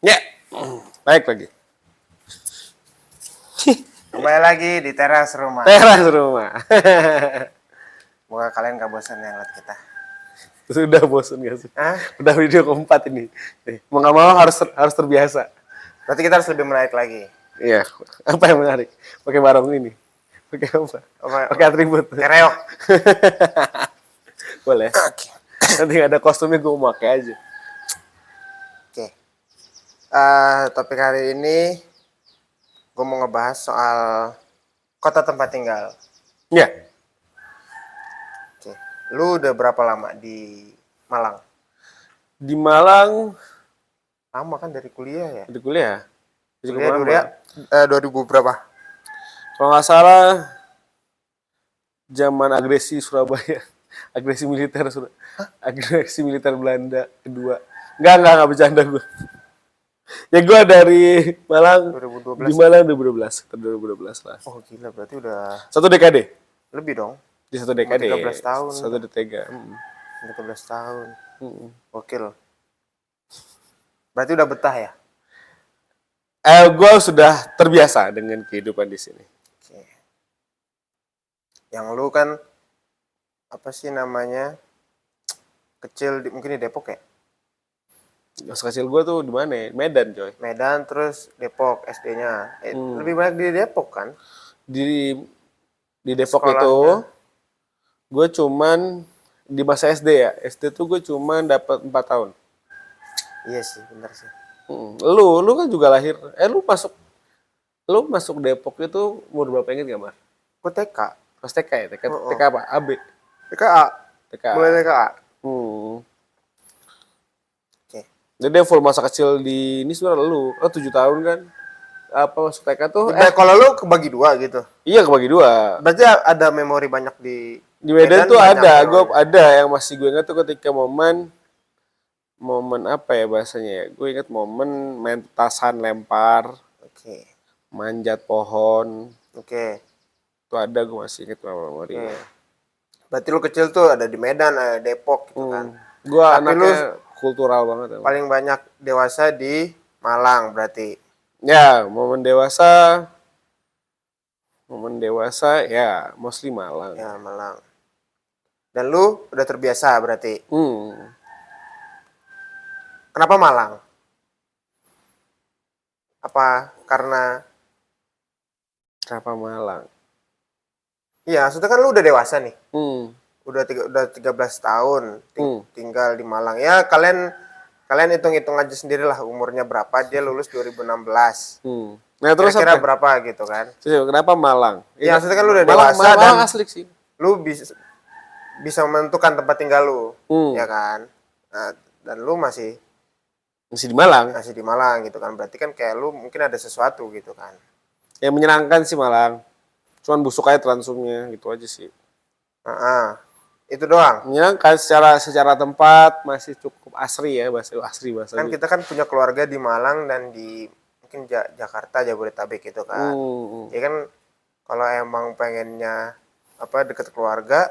Ya, baik lagi. Kembali lagi di teras rumah. Teras rumah. Semoga kalian gak bosan ya ngeliat kita. Sudah bosan gak sih? Hah? Udah video keempat ini. Mau nggak mau harus terbiasa. Berarti kita harus lebih menarik lagi. Iya. Apa yang menarik? Pakai barang ini. Pakai apa? Pakai atribut. Kereok. Boleh. Oke. Nanti ada kostumnya gue mau pakai aja. Oke. Topik hari ini gue mau ngebahas soal kota tempat tinggal. Ya. Oke. Lu udah berapa lama di Malang? Di Malang. Lama kan dari kuliah ya? Di kuliah. Kuliah dulu ya? 2000 berapa? Kalau nggak salah zaman agresi Surabaya, agresi militer agresi militer Belanda kedua. Enggak bercanda gue. Ya gue dari Malang 2012. di Malang 2012 lah. Oh gila, berarti udah Satu dekade. lebih dong. Di satu dekade. 13 tahun. Satu dekade. 13 tahun. Gokil. Berarti udah betah ya? Gue sudah terbiasa dengan kehidupan di sini. Oke. Yang lu kan apa sih namanya, kecil mungkin di Depok ya? Masa kecil gue tuh di mana? Medan, coy. Medan terus Depok SD-nya. Lebih banyak di Depok kan? Di Depok Sekolahnya. itu gue cuman di masa SD ya. SD tuh gue cuman dapat 4 tahun. Iya sih, bener sih. Lu kan juga lahir. Lu masuk Depok itu umur berapa, inget gak, Mar? Gue TK. Pas TK ya? TK apa? AB? TKA. TK. Mulai TKA. Oke. Jadi full masa kecil di ini sebenarnya lu. 7 tahun kan? Apa masuk TK tuh? Kalau lu kebagi dua gitu. Iya, kebagi dua. Berarti ada memori banyak di Medan tuh banyak ada. memori. Gue ada yang masih gue ingat tuh ketika momen apa ya bahasanya ya? Gue ingat momen main petasan lempar, Oke. manjat pohon. Oke. Itu ada, gue masih ingat memorinya. Berarti lu kecil tuh ada di Medan, Depok gitu kan. Gue Tapi anaknya kultural banget. Paling banyak dewasa di Malang berarti. Ya, momen dewasa ya mostly Malang. Ya, Malang. Dan lu udah terbiasa berarti. Kenapa Malang? Apa karena Kenapa Malang? iya, maksudnya kan lu udah dewasa nih. Udah 13 tahun tinggal di Malang. Ya, kalian hitung-hitung aja sendirilah umurnya berapa, dia lulus 2016. Nah, terus kira-kira apa? berapa gitu kan? Kenapa Malang? Iya, maksudnya kan lu udah dewasa Malang dan asli sih. lu bisa menentukan tempat tinggal lu, ya kan? Nah, dan lu masih di Malang. Masih di Malang gitu kan. Berarti kan kayak lu mungkin ada sesuatu gitu kan. Yang menyenangkan sih Malang. Cuman busuk aja transumnya gitu aja sih. Itu doang. Menyenangkan secara tempat masih cukup asri ya, bahasa kan kita kan punya keluarga di Malang dan di mungkin Jakarta, Jabodetabek gitu kan. Ya kan kalau emang pengennya deket keluarga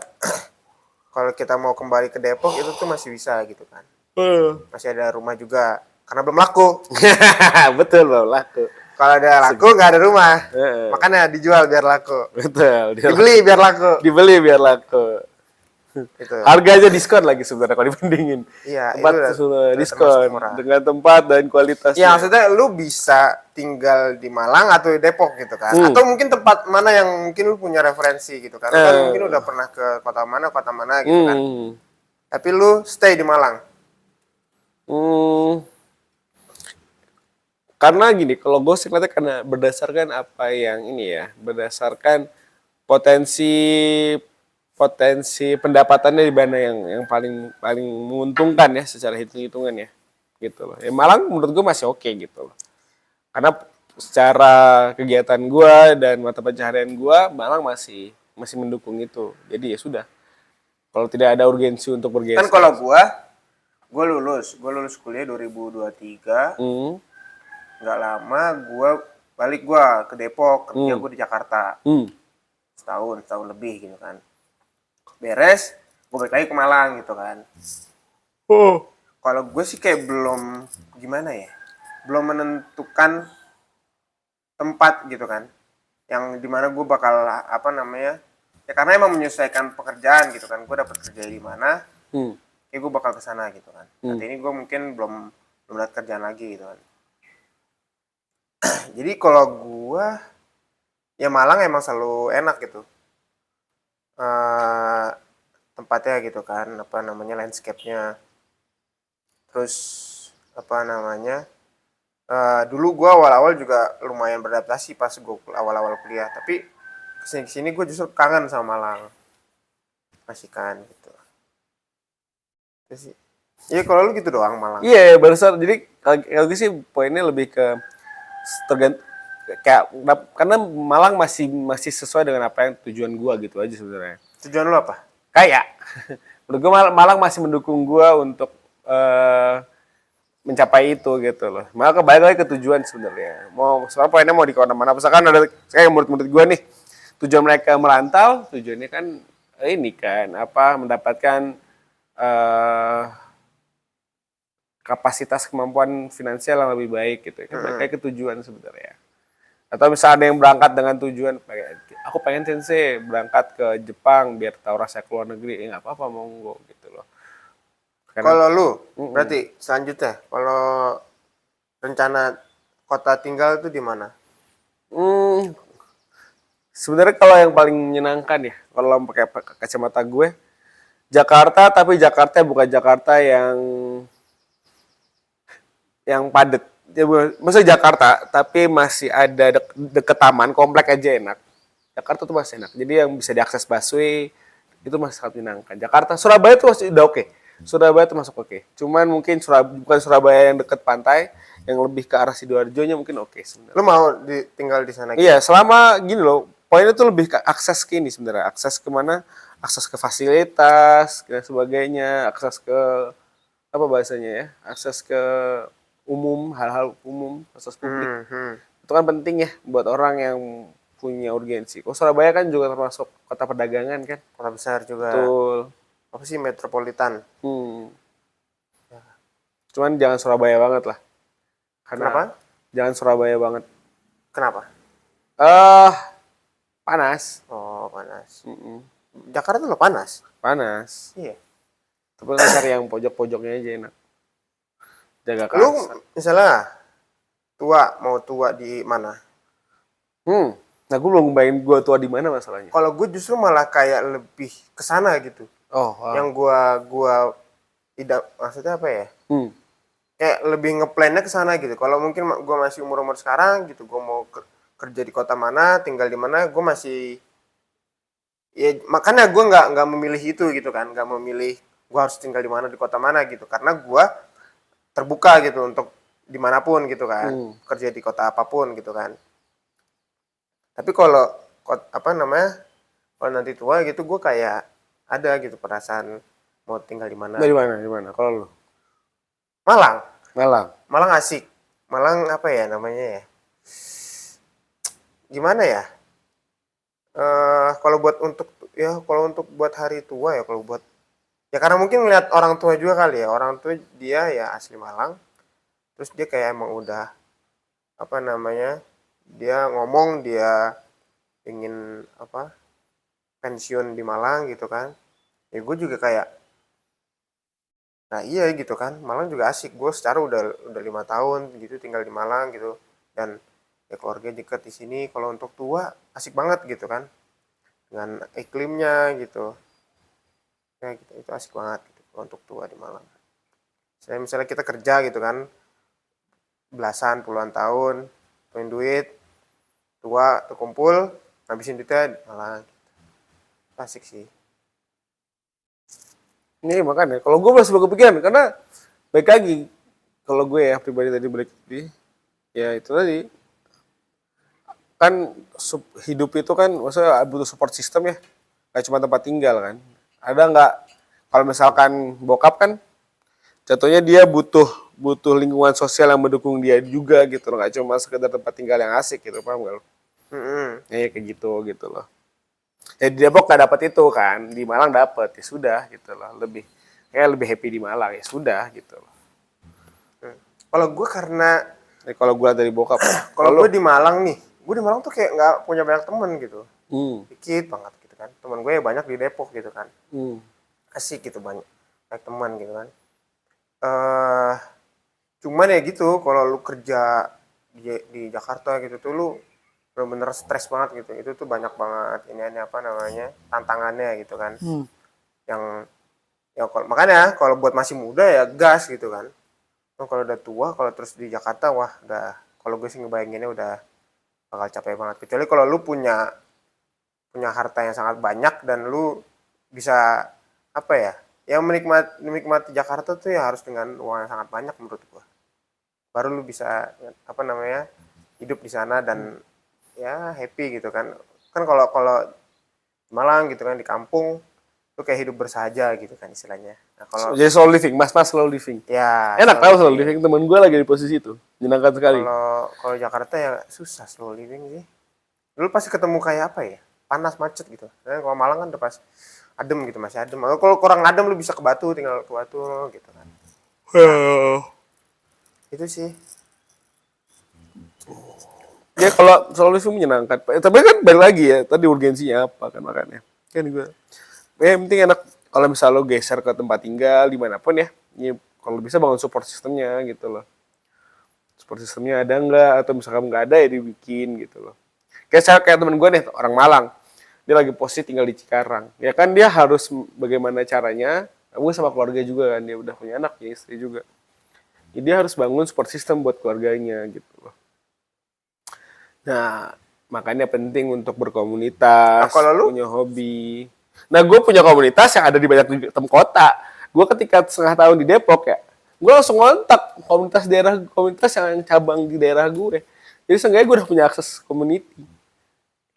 kalau kita mau kembali ke Depok itu tuh masih bisa gitu kan. Masih ada rumah juga karena belum laku. Betul, belum laku. Kalau ada laku nggak ada rumah. Makanya dijual biar laku. Betul. Dibeli biar laku. Gitu. Harganya diskon lagi sebenarnya kalau dibandingin. Iya, tempat sudah diskon dengan tempat dan kualitasnya. Iya, maksudnya lu bisa tinggal di Malang atau di Depok gitu kan. Atau mungkin tempat mana yang mungkin lu punya referensi gitu kan. Kan mungkin udah pernah ke kota mana gitu kan. Tapi lu stay di Malang. Karena gini, kalau gue sih ngeliatnya karena berdasarkan apa yang ini ya, berdasarkan potensi pendapatannya di mana yang paling menguntungkan ya secara hitung-hitungan ya, gitu loh. Ya Malang menurut gue masih oke gitu loh. Karena secara kegiatan gue dan mata pencaharian gue, Malang masih mendukung itu. Jadi ya sudah. Kalau tidak ada urgensi untuk bergeser. Kan kalau gue lulus kuliah 2023. Nggak lama gue balik ke Depok, kerja gue di Jakarta. Setahun lebih gitu kan. Beres, gue balik lagi ke Malang gitu kan. Kalau gue sih kayak belum gimana ya. belum menentukan tempat gitu kan, yang dimana gue bakal apa namanya, ya karena emang menyesuaikan pekerjaan gitu kan, gue dapat kerja di mana, ya gue bakal ke sana gitu kan. Nanti ini gue mungkin belum dapat kerjaan lagi gitu kan. Jadi kalau gue, ya Malang emang selalu enak gitu, tempatnya gitu kan, apa namanya, landscape-nya, terus apa namanya, dulu gue awal-awal juga lumayan beradaptasi pas gue awal-awal kuliah, tapi kesini gue justru kangen sama Malang, masih kan gitu. Itu sih. Iya kalau lu gitu doang Malang. Iya, barusan. Jadi kalau gue sih poinnya lebih ke tergantung kayak karena Malang masih sesuai dengan apa yang tujuan gua gitu aja sebenarnya. Tujuan lu apa? Kayak menurut gua Malang masih mendukung gua untuk mencapai itu gitu loh. Malah kembali lagi ke tujuan sebenarnya. Sebenarnya poinnya mau di kemana-mana. Misalkan ada kayak murid-murid gua nih, tujuan mereka merantau, tujuannya kan ini kan apa, mendapatkan kapasitas kemampuan finansial yang lebih baik gitu. Kan mereka ke tujuan sebenarnya. Atau misalnya ada yang berangkat dengan tujuan, aku pengen sensei berangkat ke Jepang biar tahu rasa keluar negeri, ya nggak apa-apa, monggo gitu loh. Kalau lu, berarti selanjutnya, kalau rencana kota tinggal itu di mana? Sebenarnya kalau yang paling menyenangkan ya, kalau pakai kacamata gue, Jakarta, tapi Jakarta bukan Jakarta yang padat. Ya, maksudnya Jakarta, tapi masih ada deket taman, komplek aja enak. Jakarta tuh masih enak. Jadi yang bisa diakses busway, itu masih sangat menyenangkan. Jakarta, Surabaya tuh masih udah oke. Surabaya tuh masuk oke. Cuman mungkin bukan Surabaya yang deket pantai, yang lebih ke arah Sidoarjo-nya mungkin oke sebenarnya. Lu mau tinggal di sana? Iya, selama gini loh, poinnya tuh lebih ke akses ke ini sebenarnya. Akses kemana? Akses ke fasilitas, dan sebagainya. Akses ke, apa bahasanya ya? Akses ke umum, hal-hal umum, akses publik. Itu kan penting ya buat orang yang punya urgensi. Kok Surabaya kan juga termasuk kota perdagangan kan? Kota besar juga. Betul. Apa sih, metropolitan? Cuman jangan Surabaya banget lah. Kenapa? Jangan Surabaya banget. Kenapa? Panas. Oh, panas. Jakarta tuh panas. Panas. Iya. Tapi cari yang pojok-pojoknya aja enak. Jaga kasar. Lu misalnya mau tua di mana? Nah gue belum bayangin gue tua di mana masalahnya. Kalau gue justru malah kayak lebih ke sana gitu. Oh, wow. Yang gua tidak, maksudnya apa ya? Kayak lebih ngeplannya ke sana gitu. Kalau mungkin gue masih umur sekarang gitu, gue mau kerja di kota mana, tinggal di mana, gue masih, ya makanya gue nggak memilih itu gitu kan, nggak memilih gue harus tinggal di mana, di kota mana gitu, karena gue terbuka gitu untuk dimanapun gitu kan, kerja di kota apapun gitu kan. Tapi kalau apa namanya, kalau nanti tua gitu, gue kayak ada gitu perasaan mau tinggal di mana. Di mana? Kalau lu? Malang asik. Malang apa ya namanya ya? Gimana ya? Kalau untuk buat hari tua ya, kalau buat ya karena mungkin ngeliat orang tua juga kali ya. Orang tua dia ya asli Malang. Terus dia kayak emang udah apa namanya? Dia ngomong dia ingin apa? Pensiun di Malang gitu kan. Ya gue juga kayak, nah iya gitu kan, Malang juga asik. Gue secara udah 5 tahun gitu tinggal di Malang gitu, dan ya keluarga dekat di sini. Kalau untuk tua asik banget gitu kan, dengan iklimnya gitu, ya gitu, itu asik banget gitu kalau untuk tua di Malang. Misalnya kita kerja gitu kan, belasan puluhan tahun, punya duit, tua terkumpul, ngabisin duitnya di Malang gitu. Asik sih. Ini makanya, kalau gue masih kepikiran, karena baik lagi, kalau gue ya pribadi tadi ya itu tadi, kan hidup itu kan maksudnya butuh support system ya, nggak cuma tempat tinggal kan. Ada nggak, kalau misalkan bokap kan, jatuhnya dia butuh lingkungan sosial yang mendukung dia juga gitu loh, nggak cuma sekedar tempat tinggal yang asik gitu, paham nggak lo? Ya kayak gitu loh. Ya di Depok nggak dapet itu kan, di Malang dapet, ya sudah gitu loh, lebih happy di Malang, ya sudah gitu loh. Kalau gue karena Kalau gue dari bokap. Kalau gue di Malang nih, gue di Malang tuh kayak nggak punya banyak temen gitu, dikit banget gitu kan. Teman gue ya banyak di Depok gitu kan, asik gitu, banyak teman gitu kan. Cuman ya gitu, kalau lu kerja di Jakarta gitu tuh lu bener-bener stres banget gitu. Itu tuh banyak banget ini apa namanya tantangannya gitu kan. Yang ya makanya kalau buat masih muda ya gas gitu kan. Kalau udah tua, kalau terus di Jakarta, wah udah, kalau gue sih ngebayanginnya udah bakal capek banget. Kecuali kalau lu punya harta yang sangat banyak dan lu bisa apa ya menikmati Jakarta tuh ya harus dengan uang yang sangat banyak menurut gue. Baru lu bisa apa namanya hidup di sana dan ya happy gitu kan. Kan kalau Malang gitu kan di kampung lu kayak hidup bersahaja gitu kan istilahnya. Nah, kalau jadi slow living, mas slow living. Ya, enak tahu slow living, temen gue lagi di posisi itu, menyenangkan sekali. Kalau Jakarta ya susah slow living sih. Lu pasti ketemu kayak apa ya? Panas, macet gitu. Nah, kalau Malang kan udah pas adem gitu, masih adem. Kalau kurang adem lu bisa ke Batu, tinggal ke Batu gitu kan. Itu sih. Ya kalau slow living menyenangkan. Tapi kan balik lagi ya, tadi urgensinya apa kan makanya. Kan gue yang penting enak kalau misal lo geser ke tempat tinggal dimanapun ya, kalau bisa bangun support sistemnya gitu loh. Support sistemnya ada nggak, atau misalkan nggak ada ya dibikin gitu loh. Kayak temen gue nih, orang Malang, dia lagi posisi tinggal di Cikarang. Ya kan dia harus bagaimana caranya, gue sama keluarga juga kan, dia udah punya anak, punya istri juga. Jadi dia harus bangun support system buat keluarganya gitu loh. Nah, makanya penting untuk berkomunitas, punya hobi. Nah, gue punya komunitas yang ada di banyak kota. Gue ketika setengah tahun di Depok ya, gue langsung ngontak komunitas yang cabang di daerah gue. Jadi seenggaknya gue udah punya akses community.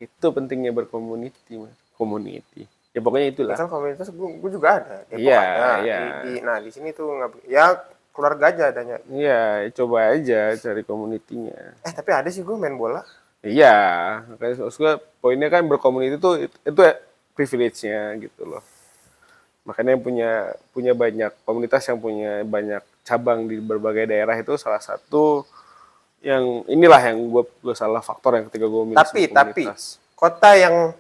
Itu pentingnya berkomuniti, mas. Community. Ya pokoknya itulah. Ya kan komunitas gue juga ada. Depok ada. Iya. Nah di sini tuh ya keluarga aja adanya. Iya, coba aja cari komunitinya. Tapi ada sih gue main bola. Iya, makanya maksud gue poinnya kan berkomuniti itu privilege-nya gitu loh. Makanya yang punya banyak komunitas yang punya banyak cabang di berbagai daerah itu salah satu yang inilah yang gue salah faktor yang ketika gue milih komunitas. Tapi kota yang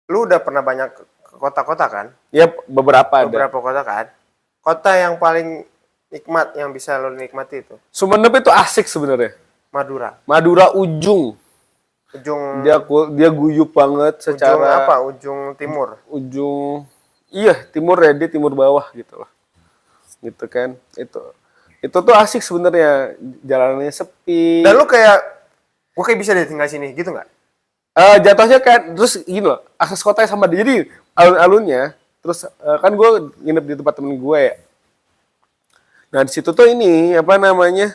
lu udah pernah banyak ke kota-kota kan? Ya beberapa kota kan. Kota yang paling nikmat yang bisa lo nikmati itu? Sumenep itu asik sebenarnya. Madura ujung. Dia guyup banget secara. Ujung apa? Ujung timur. Iya timur ya, dia timur bawah gitu loh. Gitu kan. Itu tuh asik sebenarnya, jalanannya sepi. Dan lu gue kayak bisa deh tinggal sini gitu nggak? Jatuhnya kan terus gini loh, akses kotanya sama dia. Jadi alun-alunnya, terus kan gue nginep di tempat temen gue ya. Nah di situ tuh ini apa namanya,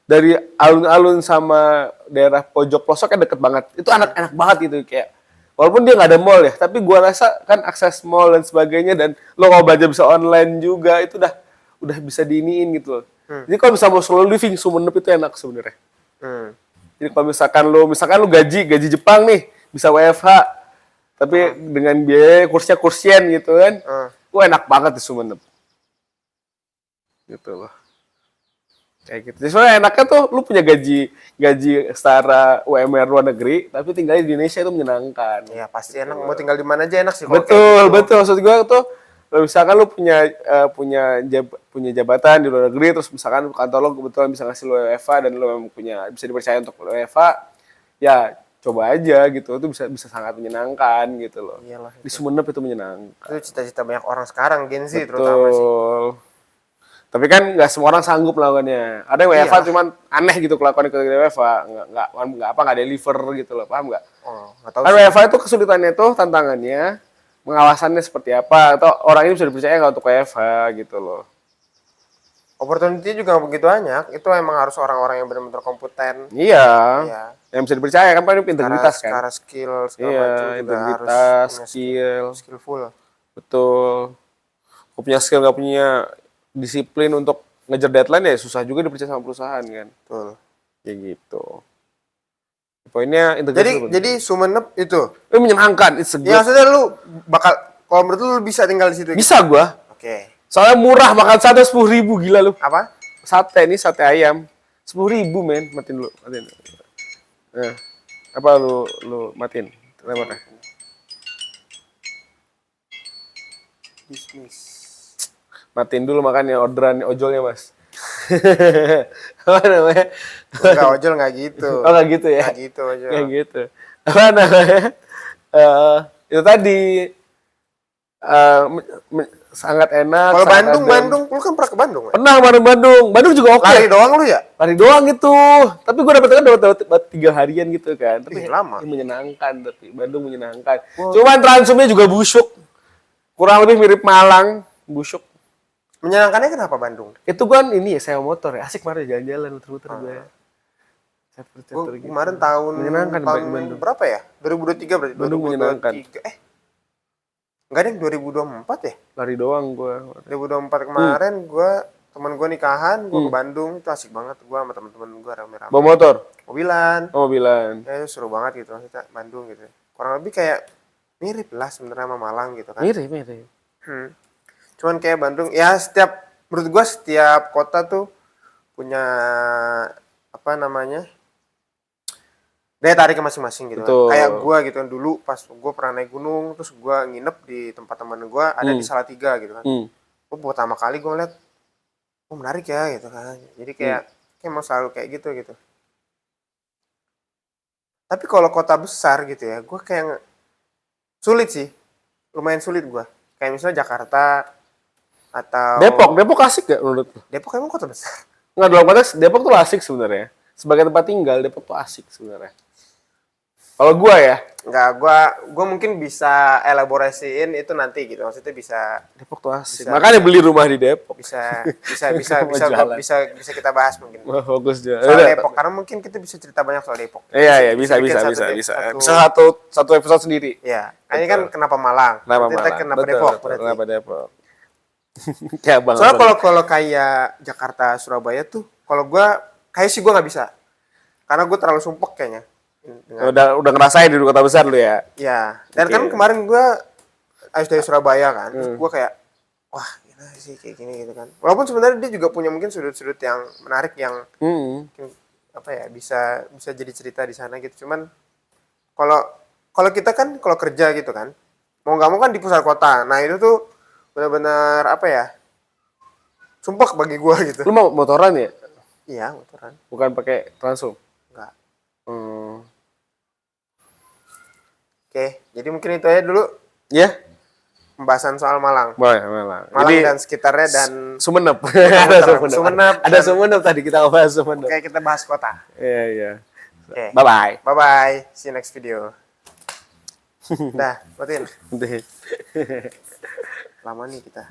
dari alun-alun sama daerah pojok pelosoknya deket banget. Itu enak banget gitu kayak. Walaupun dia nggak ada mall ya, tapi gue rasa kan akses mall dan sebagainya dan lo mau belajar bisa online juga itu udah bisa diiniin gitu loh. Jadi kalau mau slow living Sumenep itu enak sebenarnya. Jadi kalau misalkan lu gaji Jepang nih bisa WFH, tapi dengan biaya kursian gitu kan, enak banget di Sumenep. Gitu loh. Kayak gitu. Jadi soalnya enaknya tuh lu punya gaji setara UMR luar negeri, tapi tinggal di Indonesia itu menyenangkan. Iya pasti gitu. Enak. Mau tinggal di mana aja enak sih. Betul. Maksud gue tuh, misalkan lu punya jabatan di luar negeri, terus misalkan kantor lo kebetulan bisa ngasih lu WFH dan lu memang bisa dipercaya untuk WFH, ya coba aja gitu. Itu bisa sangat menyenangkan gitu loh. Iyalah, di Sumenep itu menyenangkan. Itu cita-cita banyak orang sekarang Gen Z terutama sih. Tapi kan nggak semua orang sanggup melakukannya. Ada yang WFH cuman aneh gitu kelakuan ke WFH, nggak deliver gitu loh, paham nggak? Nggak tahu. Kan WFH itu kesulitannya tuh tantangannya, pengawasannya seperti apa, atau orang ini bisa dipercaya nggak untuk WFH gitu loh. Opportunity juga begitu banyak, itu emang harus orang-orang yang benar-benar kompeten. Iya. Yang bisa dipercaya kan paling integritas kan. Secara skill, integritas, skillful. Betul. Kau punya skill nggak punya disiplin untuk ngejar deadline ya susah juga dipercaya sama perusahaan kan. Betul. Kayak gitu. Poinnya integritas. Jadi Sumenep itu menyenangkan. Ya maksudnya lu kalau menurut lu bisa tinggal di situ? Bisa gua. Oke. Soalnya murah, makan sate 10.000 gila lu. Apa? sate nih, sate ayam. 10.000 men, matiin dulu, matiin. Nah, apa lu matiin? Remote. Bisnis. Matiin dulu makanya orderan ojolnya, Mas. Apa namanya? Enggak, ojol nggak gitu. Oh, nggak gitu ya? Nggak gitu ojol. Nggak gitu. Apa namanya? Itu tadi sangat enak. Kalau sangat Bandung, adem. Bandung, lu kan pernah ke Bandung ya? Pernah kemarin Bandung. Bandung juga oke. Lari doang lu ya? Lari doang gitu. Tapi gue dapat 3 harian gitu kan. Tapi lama. menyenangkan, tapi Bandung menyenangkan. Cuman transumnya juga busuk. Kurang lebih mirip Malang, busuk. Menyenangkannya kenapa Bandung? Itu kan ini ya, sewa motor ya. Asik kemarin jalan-jalan muter-muter gue. Gue kemarin tahun menyenangkan Bandung berapa ya? 2023 berarti. Bandung menyenangkan. Enggak deh, 2024 ya? Lari doang gue. 2024 kemarin teman gue nikahan, gue ke Bandung, itu asik banget. Gue sama teman-teman gue rame-rame. Bawa motor? Mobilan. Oh, mobilan. Ya, itu seru banget gitu maksudnya Bandung gitu. Kurang lebih kayak mirip lah sebenarnya sama Malang gitu kan. Mirip. Cuman kayak Bandung, ya menurut gue setiap kota tuh punya apa namanya, daya tariknya masing-masing gitu kan. Kayak gue gitu kan, dulu pas gue pernah naik gunung, terus gue nginep di tempat teman gue ada di Salatiga gitu kan. Gue pertama kali gue ngeliat, menarik ya gitu kan. Jadi kayak mau selalu kayak gitu. Tapi kalau kota besar gitu ya, gue kayak sulit sih, lumayan sulit gue. Kayak misalnya Jakarta atau Depok asik gak menurut lu? Depok emang kota besar? Nggak, dalam konteks Depok tuh asik sebenarnya. Sebagai tempat tinggal, Depok tuh asik sebenarnya. Kalau gua ya, Enggak, gua mungkin bisa elaborasiin itu nanti gitu. Maksudnya bisa Depok tuh asik. Makanya beli rumah di Depok. bisa Jalan. kita bahas mungkin. Wah, fokus aja. Soal Depok, karena mungkin kita bisa cerita banyak soal Depok. Iya, bisa. bikin Bisa satu episode sendiri. Iya. Ini kan kenapa Malang? Kenapa Kita Malang? kenapa Betul, Depok? betul. Berarti. Kenapa Depok? Kayak Bang. Soalnya kalau kayak Jakarta, Surabaya tuh, kalau kayak sih gua nggak bisa. Karena gue terlalu sumpek kayaknya. Udah ngerasain di kota besar lu ya? Iya. Dan kan kemarin gue habis dari Surabaya kan, terus gue kayak, wah gimana sih kayak gini gitu kan. Walaupun sebenarnya dia juga punya mungkin sudut-sudut yang menarik yang mungkin, apa ya, bisa jadi cerita di sana gitu. Cuman kalau kita kan kalau kerja gitu kan, mau nggak mau kan di pusat kota. Nah itu tuh benar-benar apa ya, sumpek bagi gue gitu. Lu mau motoran ya? Iya, motoran. Bukan pakai Transum? Enggak. Oke, jadi mungkin itu aja dulu. Ya? Pembahasan soal Malang. Malang. Malang Jadi, dan sekitarnya dan Sumenep. Sumenep. Ada Sumenep tadi kita bahas Sumenep. Oke, kita bahas kota. Iya. Oke. Bye-bye. Bye-bye. See you next video. Dah, matiin. Nanti. Lama nih kita.